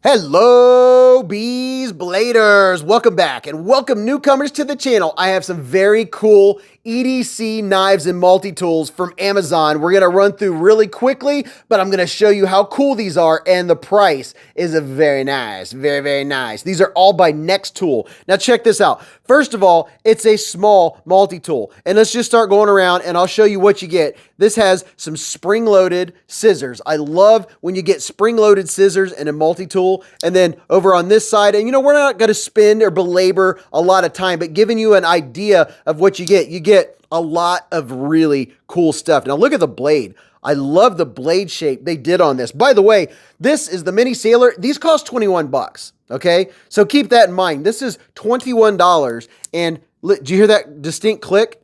Hello, Beez Bladers. Welcome back and welcome newcomers to the channel. I have some very cool EDC knives and multi-tools from Amazon. We're going to run through really quickly, but I'm going to show you how cool these are, and the price is very nice. Very nice. These are all by Next Tool. Now check this out. First of all, it's a small multi-tool, and let's just start going around and I'll show you what you get. This has some spring-loaded scissors. I love when you get spring-loaded scissors and a multi-tool. And then over on this side, and we're not going to spend or belabor a lot of time, but giving you an idea of what you get a lot of really cool stuff. Now look at the blade. I love the blade shape they did on this. By the way, this is the Mini Sailor. These cost 21 bucks. Okay. So keep that in mind. This is $21. And do you hear that distinct click?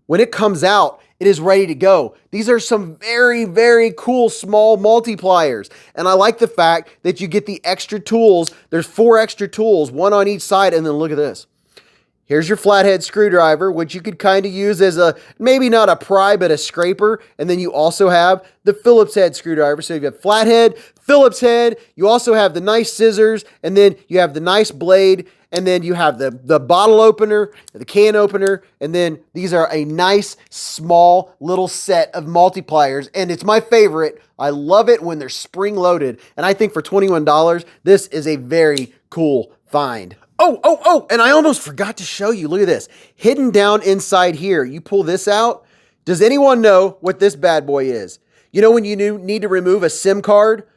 When it comes out, it is ready to go. These are some very cool small multipliers. And I like the fact that you get the extra tools. There's 4 extra tools, one on each side. And then look at this. Here's your flathead screwdriver, which you could kind of use as a, maybe not a pry, but a scraper. And then you also have the Phillips head screwdriver. So you have flathead, Phillips head. You also have the nice scissors, and then you have the nice blade. And then you have the bottle opener, the can opener, and then these are a nice, small little set of multipliers. And it's my favorite. I love it when they're spring-loaded. And I think for $21, this is a very cool find. Oh, and I almost forgot to show you. Look at this. Hidden down inside here, you pull this out. Does anyone know what this bad boy is? You know when you need to remove a SIM card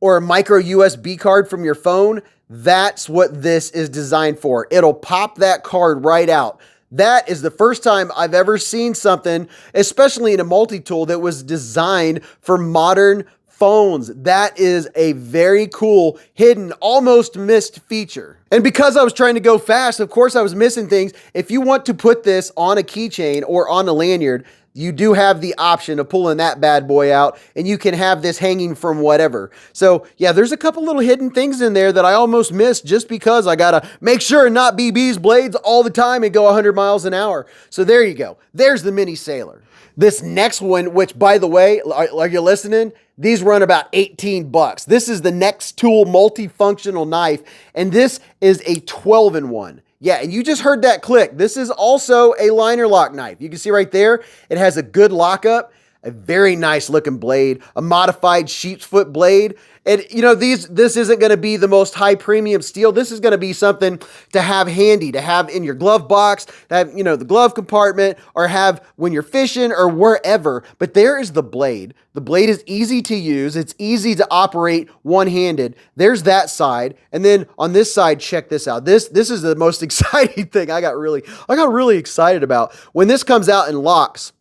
or a micro USB card from your phone? That's what this is designed for. It'll pop that card right out. That is the first time I've ever seen something, especially in a multi-tool, that was designed for modern phones. That is a very cool, hidden, almost missed feature. And because I was trying to go fast, of course I was missing things. If you want to put this on a keychain or on a lanyard, you do have the option of pulling that bad boy out, and you can have this hanging from whatever. So yeah, there's a couple little hidden things in there that I almost missed just because I gotta make sure and not be Beez Blades all the time and go 100 miles an hour. So there you go. There's the Mini Sailor. This next one, which by the way, are you listening? These run about 18 bucks. This is the Next Tool multifunctional knife, and this is a 12-in-1. Yeah, and you just heard that click. This is also a liner lock knife. You can see right there, it has a good lockup, a very nice looking blade, a modified sheep's foot blade. And this isn't going to be the most high premium steel. This is going to be something to have handy, to have in your glove box, to have, the glove compartment, or have when you're fishing or wherever. But there is the blade. The blade is easy to use. It's easy to operate one-handed. There's that side. And then on this side, check this out. This is the most exciting thing I got really excited about. When this comes out and locks,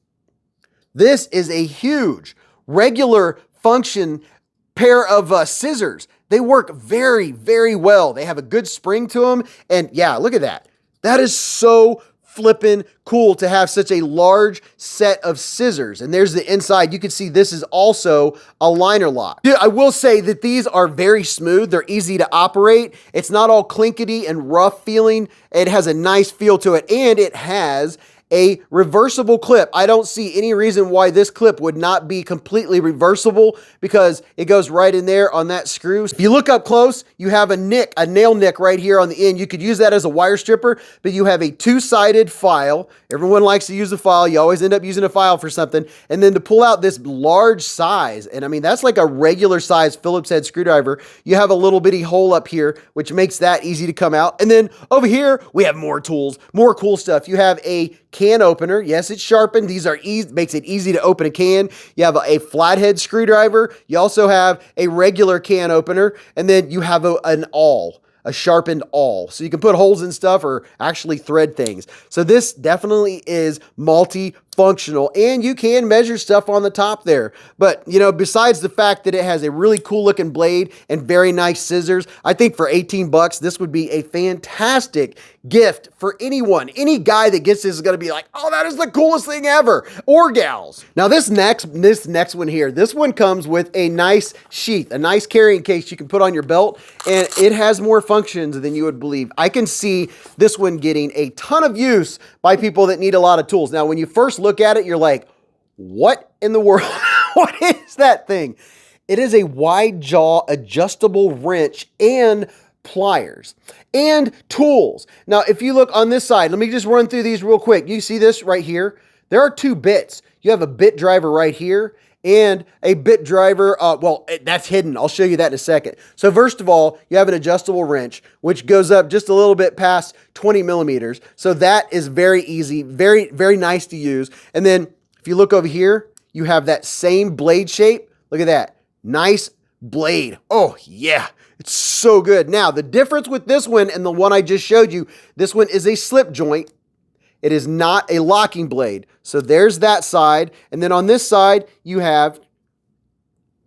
this is a huge regular function pair of scissors. They work very well. They have a good spring to them. And yeah, look at that. That is so flippin' cool to have such a large set of scissors. And there's the inside. You can see this is also a liner lock. Dude, I will say that these are very smooth. They're easy to operate. It's not all clinkety and rough feeling. It has a nice feel to it, and it has a reversible clip. I don't see any reason why this clip would not be completely reversible, because it goes right in there on that screw. If you look up close, you have a nail nick right here on the end. You could use that as a wire stripper, but you have a 2-sided file. Everyone likes to use a file. You always end up using a file for something. And then to pull out this large size, and I mean, that's like a regular size Phillips head screwdriver. You have a little bitty hole up here, which makes that easy to come out. And then over here, we have more tools, more cool stuff. You have a can opener. Yes, it's sharpened. These are easy, makes it easy to open a can. You have a flathead screwdriver. You also have a regular can opener, and then you have a sharpened awl. So you can put holes in stuff or actually thread things. So this definitely is multi-functional, and you can measure stuff on the top there. But, besides the fact that it has a really cool looking blade and very nice scissors, I think for 18 bucks, this would be a fantastic gift for anyone. Any guy that gets this is going to be like, oh, that is the coolest thing ever, or gals. Now this next one here, this one comes with a nice sheath, a nice carrying case you can put on your belt, and it has more functions than you would believe. I can see this one getting a ton of use by people that need a lot of tools. Now, when you first look at it, you're like, what in the world? What is that thing? It is a wide jaw adjustable wrench and pliers and tools. Now, if you look on this side, let me just run through these real quick. You see this right here? There are 2 bits. You have a bit driver right here and a bit driver, that's hidden. I'll show you that in a second. So first of all, you have an adjustable wrench, which goes up just a little bit past 20 millimeters. So that is very easy, very, very nice to use. And then if you look over here, you have that same blade shape. Look at that. Nice blade. Oh yeah, it's so good. Now, the difference with this one and the one I just showed you, this one is a slip joint. It is not a locking blade. So there's that side. And then on this side, you have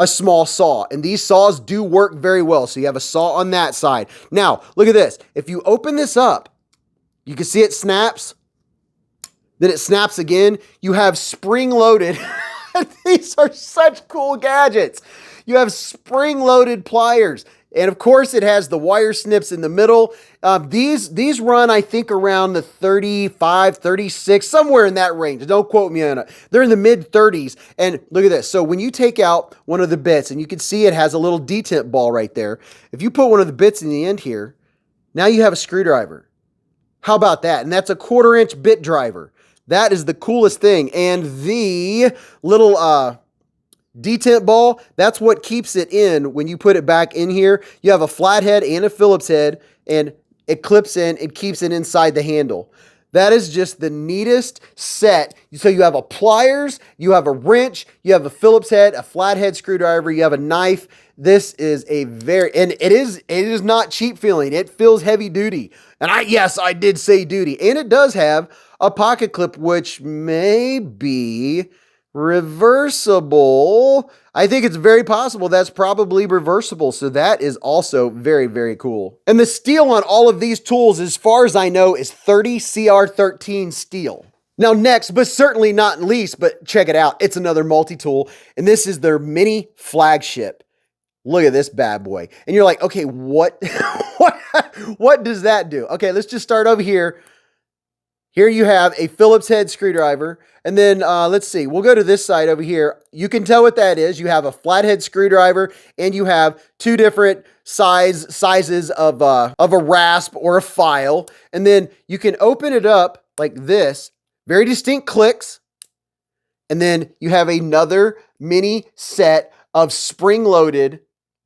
a small saw. And these saws do work very well. So you have a saw on that side. Now, look at this. If you open this up, you can see it snaps. Then it snaps again. You have spring-loaded. These are such cool gadgets. You have spring-loaded pliers. And of course, it has the wire snips in the middle. These run, I think, around the 35, 36, somewhere in that range. Don't quote me on it. They're in the mid 30s. And look at this. So when you take out one of the bits, and you can see it has a little detent ball right there. If you put one of the bits in the end here, now you have a screwdriver. How about that? And that's a 1/4 inch bit driver. That is the coolest thing. And the little detent ball, that's what keeps it in when you put it back in here. You have a flathead and a Phillips head, and it clips in, it keeps it inside the handle. That is just the neatest set. So you have a pliers, you have a wrench, you have a Phillips head, a flathead screwdriver, you have a knife. This is a and it is not cheap feeling. It feels heavy duty. And yes, I did say duty. And it does have a pocket clip, which may be reversible. I think it's very possible that's probably reversible. So that is also very, very cool. And the steel on all of these tools, as far as I know, is 30 CR13 steel. Now next, but certainly not least, but check it out. It's another multi-tool, and this is their mini flagship. Look at this bad boy. And you're like, okay, what, what does that do? Okay, let's just start over here. Here you have a Phillips head screwdriver. And then let's see, we'll go to this side over here. You can tell what that is. You have a flathead screwdriver, and you have 2 different sizes of a rasp or a file. And then you can open it up like this, very distinct clicks. And then you have another mini set of spring-loaded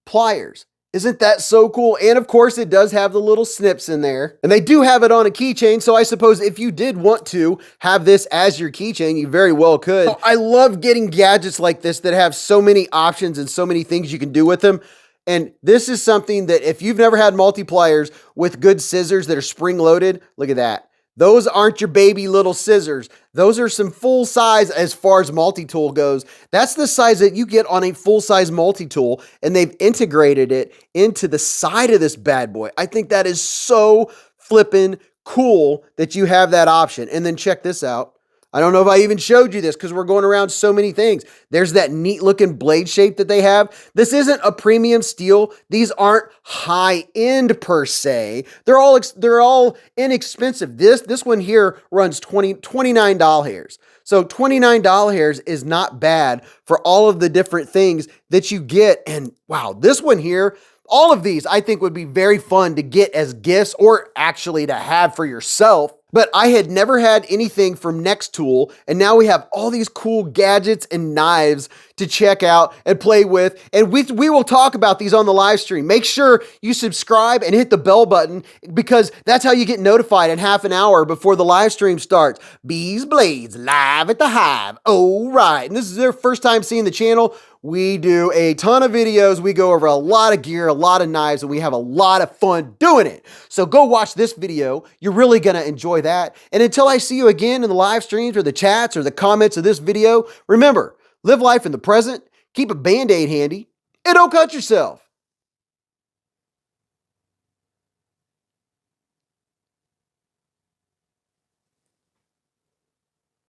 pliers. Isn't that so cool? And of course, it does have the little snips in there. And they do have it on a keychain, so I suppose if you did want to have this as your keychain, you very well could. Oh, I love getting gadgets like this that have so many options and so many things you can do with them. And this is something that if you've never had multipliers with good scissors that are spring-loaded, look at that. Those aren't your baby little scissors. Those are some full size as far as multi-tool goes. That's the size that you get on a full-size multi-tool, and they've integrated it into the side of this bad boy. I think that is so flippin' cool that you have that option. And then check this out. I don't know if I even showed you this because we're going around so many things. There's that neat looking blade shape that they have. This isn't a premium steel. These aren't high end per se. They're all inexpensive. This one here runs $29. So $29 is not bad for all of the different things that you get. And wow, this one here, all of these I think would be very fun to get as gifts or actually to have for yourself. But I had never had anything from Nextool, and now we have all these cool gadgets and knives to check out and play with. And we will talk about these on the live stream. Make sure you subscribe and hit the bell button because that's how you get notified in half an hour before the live stream starts. Beez Blades live at the Hive. Oh, right. And this is their first time seeing the channel. We do a ton of videos. We go over a lot of gear, a lot of knives, and we have a lot of fun doing it. So go watch this video. You're really going to enjoy that. And until I see you again in the live streams or the chats or the comments of this video, remember, live life in the present, keep a Band-Aid handy, and don't cut yourself.